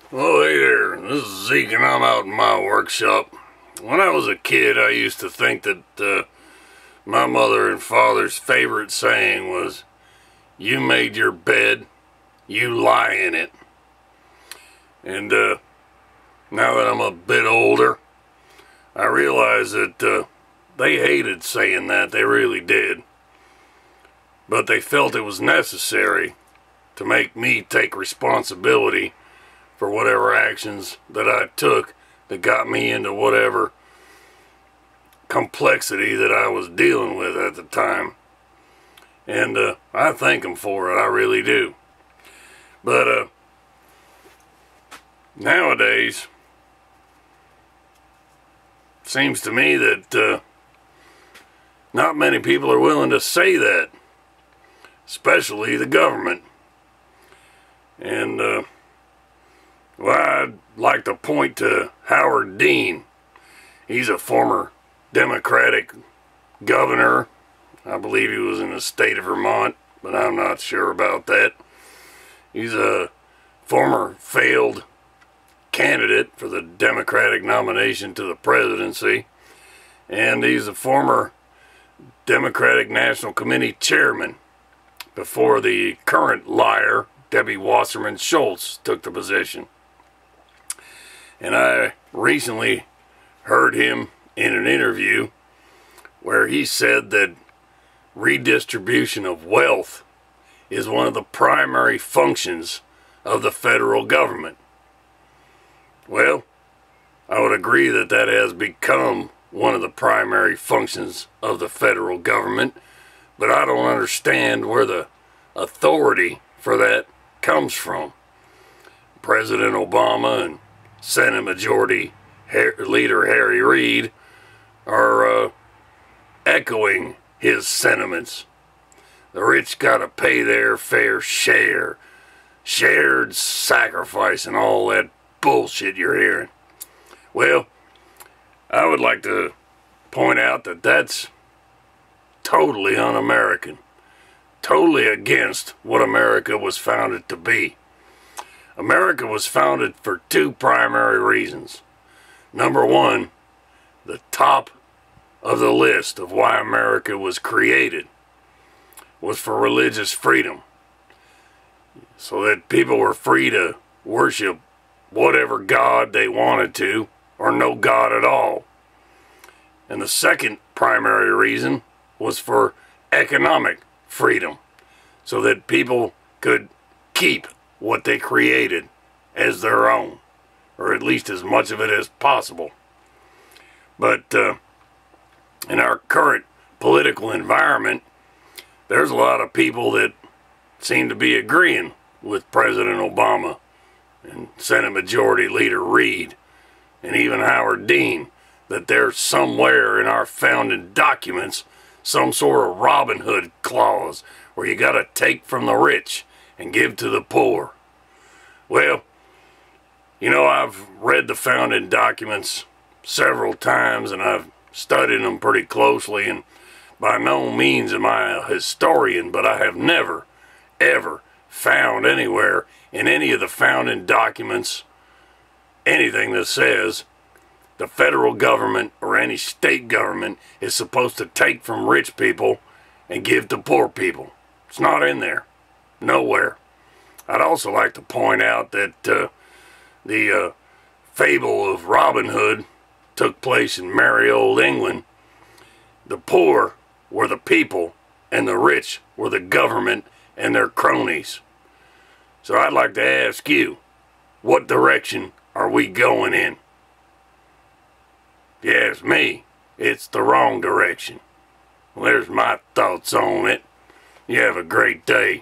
Well, hey there, this is Zeke and I'm out in my workshop. When I was a kid, I used to think that my mother and father's favorite saying was, "You made your bed, you lie in it." And now that I'm a bit older, I realize that they hated saying that, they really did. But they felt it was necessary to make me take responsibility for whatever actions that I took that got me into whatever complexity that I was dealing with at the time. And I thank them for it, I really do. But nowadays, seems to me that not many people are willing to say that, especially the government. And well, I'd like to point to Howard Dean. He's a former Democratic governor. I believe he was in the state of Vermont, but I'm not sure about that. He's a former failed candidate for the Democratic nomination to the presidency. And he's a former Democratic National Committee chairman before the current liar, Debbie Wasserman Schultz, took the position. And I recently heard him in an interview where he said that redistribution of wealth is one of the primary functions of the federal government. Well, I would agree that that has become one of the primary functions of the federal government, but I don't understand where the authority for that comes from. President Obama and Senate Majority Leader Harry Reid are echoing his sentiments. The rich gotta pay their fair share, shared sacrifice, and all that bullshit you're hearing. Well, I would like to point out that that's totally un-American, totally against what America was founded to be. America was founded for two primary reasons. Number one, the top of the list of why America was created was for religious freedom, so that people were free to worship whatever God they wanted to, or no God at all. And the second primary reason was for economic freedom, so that people could keep what they created as their own, or at least as much of it as possible. But in our current political environment, there's a lot of people that seem to be agreeing with President Obama and Senate Majority Leader Reid and even Howard Dean that there's somewhere in our founding documents some sort of Robin Hood clause where you gotta take from the rich and give to the poor. Well, you know, I've read the founding documents several times and I've studied them pretty closely, and by no means am I a historian, but I have never, ever found anywhere in any of the founding documents anything that says the federal government or any state government is supposed to take from rich people and give to poor people. It's not in there. Nowhere. I'd also like to point out that the fable of Robin Hood took place in merry old England. The poor were the people and the rich were the government and their cronies. So I'd like to ask you, what direction are we going in? If you ask me, it's the wrong direction. Well, there's my thoughts on it. You have a great day.